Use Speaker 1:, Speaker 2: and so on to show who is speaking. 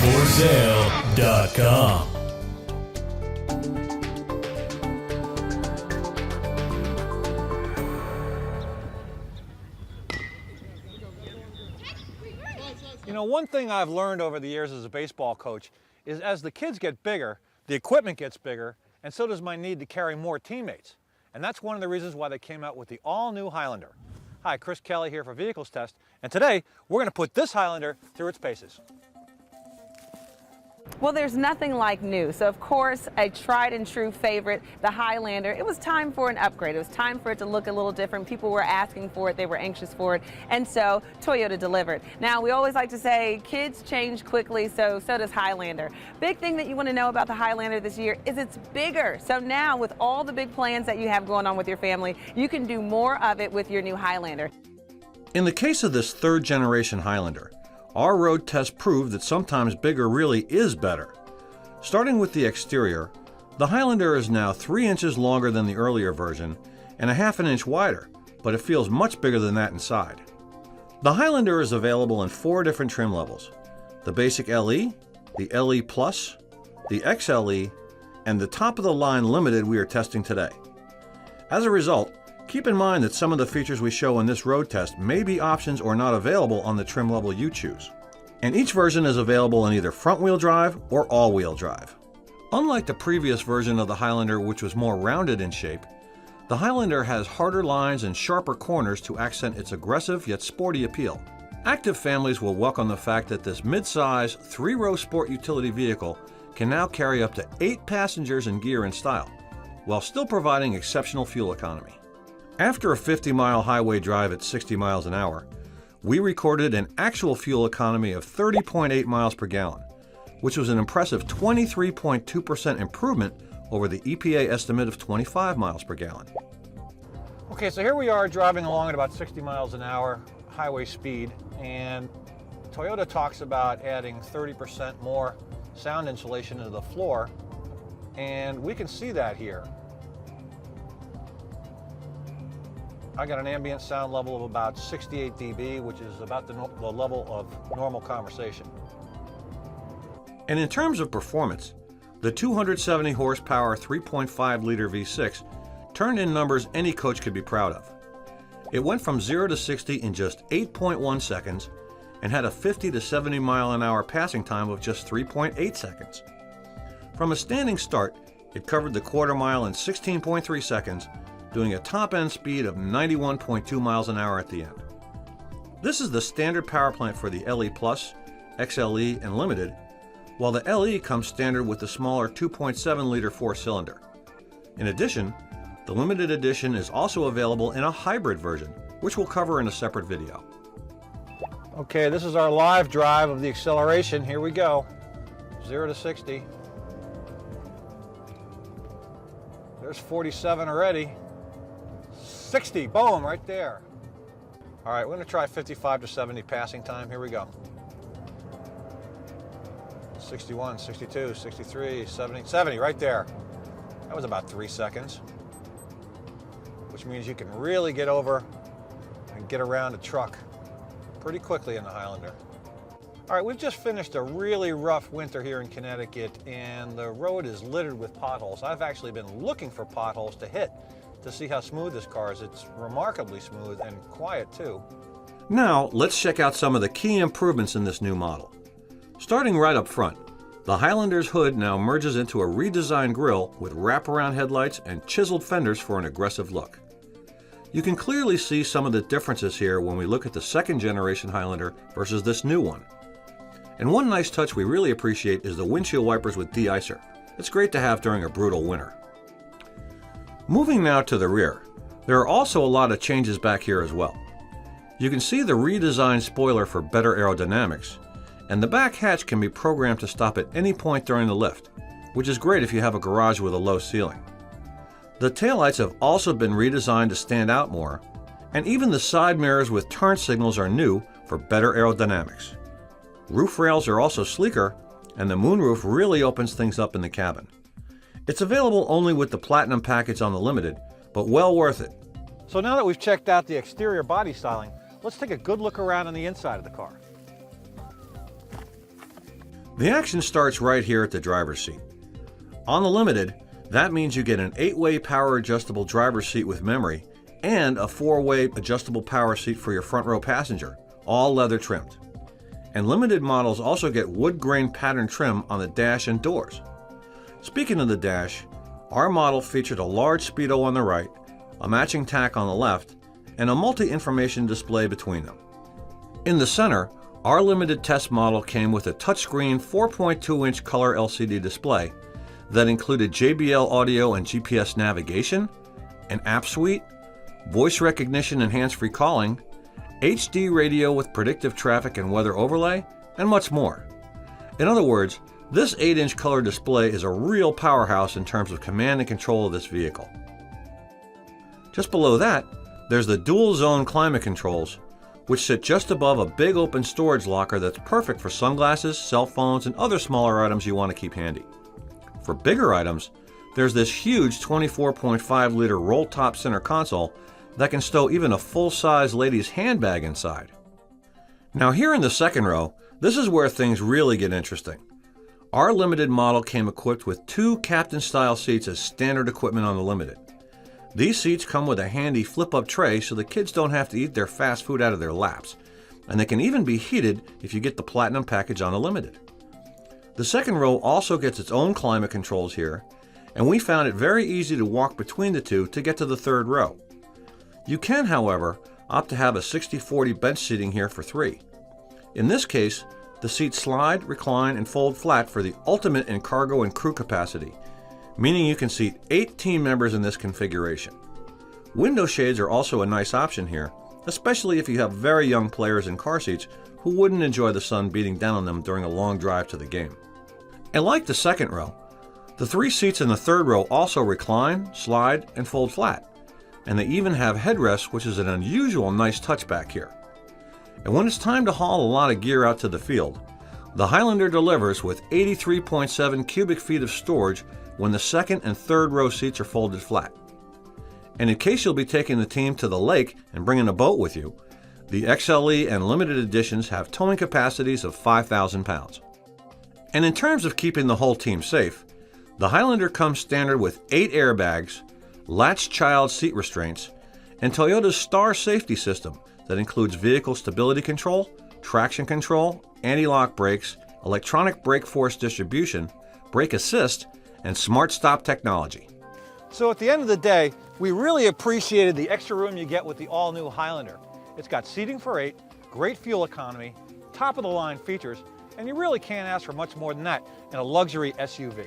Speaker 1: AutosForSale.com.
Speaker 2: You know, one thing I've learned over the years as a baseball coach is as the kids get bigger, the equipment gets bigger, and so does my need to carry more teammates. And that's one of the reasons why they came out with the all-new Highlander. Hi, Chris Kelly here for Vehicles Test, and today we're going to put this Highlander through its paces.
Speaker 3: Well, there's nothing like new. So, of course, a tried and true favorite, the Highlander, it was time for an upgrade. It was time for it to look a little different. People were asking for it. They were anxious for it. And so Toyota delivered. Now, we always like to say kids change quickly, so does Highlander. Big thing that you want to know about the Highlander this year is it's bigger. So now, with all the big plans that you have going on with your family, you can do more of it with your new Highlander.
Speaker 4: In the case of this third-generation Highlander, our road test proved that sometimes bigger really is better. Starting with the exterior, the Highlander is now 3 inches longer than the earlier version and a ½ inch wider, but it feels much bigger than that inside. The Highlander is available in 4 different trim levels: the basic LE, the LE Plus, the XLE, and the top-of-the-line Limited we are testing today. As a result, keep in mind that some of the features we show in this road test may be options or not available on the trim level you choose. And each version is available in either front-wheel drive or all-wheel drive. Unlike the previous version of the Highlander, which was more rounded in shape, the Highlander has harder lines and sharper corners to accent its aggressive yet sporty appeal. Active families will welcome the fact that this mid-size, 3-row sport utility vehicle can now carry up to 8 passengers in gear and style, while still providing exceptional fuel economy. After a 50-mile highway drive at 60 miles an hour, we recorded an actual fuel economy of 30.8 miles per gallon, which was an impressive 23.2% improvement over the EPA estimate of 25 miles per gallon.
Speaker 2: Okay, so here we are driving along at about 60 miles an hour highway speed, and Toyota talks about adding 30% more sound insulation into the floor, and we can see that here. I got an ambient sound level of about 68 dB, which is about the level of normal conversation.
Speaker 4: And in terms of performance, the 270 horsepower 3.5 liter V6 turned in numbers any coach could be proud of. It went from 0 to 60 in just 8.1 seconds and had a 50 to 70 mile an hour passing time of just 3.8 seconds. From a standing start, it covered the quarter mile in 16.3 seconds, doing a top-end speed of 91.2 miles an hour at the end. This is the standard power plant for the LE Plus, XLE, and Limited, while the LE comes standard with the smaller 2.7-liter 4-cylinder. In addition, the Limited Edition is also available in a hybrid version, which we'll cover in a separate video.
Speaker 2: Okay, this is our live drive of the acceleration. Here we go. 0 to 60. There's 47 already. 60, boom, right there. All right, we're gonna try 55 to 70 passing time. Here we go. 61, 62, 63, 70, right there. That was about 3 seconds, which means you can really get over and get around a truck pretty quickly in the Highlander. All right, we've just finished a really rough winter here in Connecticut, and the road is littered with potholes. I've actually been looking for potholes to hit to see how smooth this car is. It's remarkably smooth and quiet too.
Speaker 4: Now, let's check out some of the key improvements in this new model. Starting right up front, the Highlander's hood now merges into a redesigned grille with wraparound headlights and chiseled fenders for an aggressive look. You can clearly see some of the differences here when we look at the second generation Highlander versus this new one. And one nice touch we really appreciate is the windshield wipers with de-icer. It's great to have during a brutal winter. Moving now to the rear, there are also a lot of changes back here as well. You can see the redesigned spoiler for better aerodynamics, and the back hatch can be programmed to stop at any point during the lift, which is great if you have a garage with a low ceiling. The taillights have also been redesigned to stand out more, and even the side mirrors with turn signals are new for better aerodynamics. Roof rails are also sleeker, and the moonroof really opens things up in the cabin. It's available only with the Platinum package on the Limited, but well worth it.
Speaker 2: So now that we've checked out the exterior body styling, let's take a good look around on the inside of the car.
Speaker 4: The action starts right here at the driver's seat. On the Limited, that means you get an 8-way power adjustable driver's seat with memory and a 4-way adjustable power seat for your front row passenger, all leather trimmed. And Limited models also get wood grain pattern trim on the dash and doors. Speaking of the dash, our model featured a large speedo on the right, a matching tack on the left, and a multi-information display between them. In the center, our Limited test model came with a touchscreen 4.2-inch color LCD display that included JBL audio and GPS navigation, an app suite, voice recognition and hands-free calling, HD radio with predictive traffic and weather overlay, and much more. In other words, this 8-inch color display is a real powerhouse in terms of command and control of this vehicle. Just below that, there's the dual zone climate controls, which sit just above a big open storage locker that's perfect for sunglasses, cell phones, and other smaller items you want to keep handy. For bigger items, there's this huge 24.5-liter roll-top center console that can stow even a full-size lady's handbag inside. Now here in the second row, this is where things really get interesting. Our Limited model came equipped with 2 captain-style seats as standard equipment on the Limited. These seats come with a handy flip-up tray so the kids don't have to eat their fast food out of their laps, and they can even be heated if you get the Platinum package on the Limited. The second row also gets its own climate controls here, and we found it very easy to walk between the two to get to the third row. You can, however, opt to have a 60/40 bench seating here for 3. In this case, the seats slide, recline, and fold flat for the ultimate in cargo and crew capacity, meaning you can seat 8 team members in this configuration. Window shades are also a nice option here, especially if you have very young players in car seats who wouldn't enjoy the sun beating down on them during a long drive to the game. And like the second row, the 3 seats in the third row also recline, slide, and fold flat, and they even have headrests, which is an unusual nice touch back here. And when it's time to haul a lot of gear out to the field, the Highlander delivers with 83.7 cubic feet of storage when the second and third row seats are folded flat. And in case you'll be taking the team to the lake and bringing a boat with you, the XLE and Limited editions have towing capacities of 5,000 pounds. And in terms of keeping the whole team safe, the Highlander comes standard with 8 airbags, latch child seat restraints, and Toyota's Star safety system that includes vehicle stability control, traction control, anti-lock brakes, electronic brake force distribution, brake assist, and smart stop technology.
Speaker 2: So at the end of the day, we really appreciated the extra room you get with the all-new Highlander. It's got seating for 8, great fuel economy, top-of-the-line features, and you really can't ask for much more than that in a luxury SUV.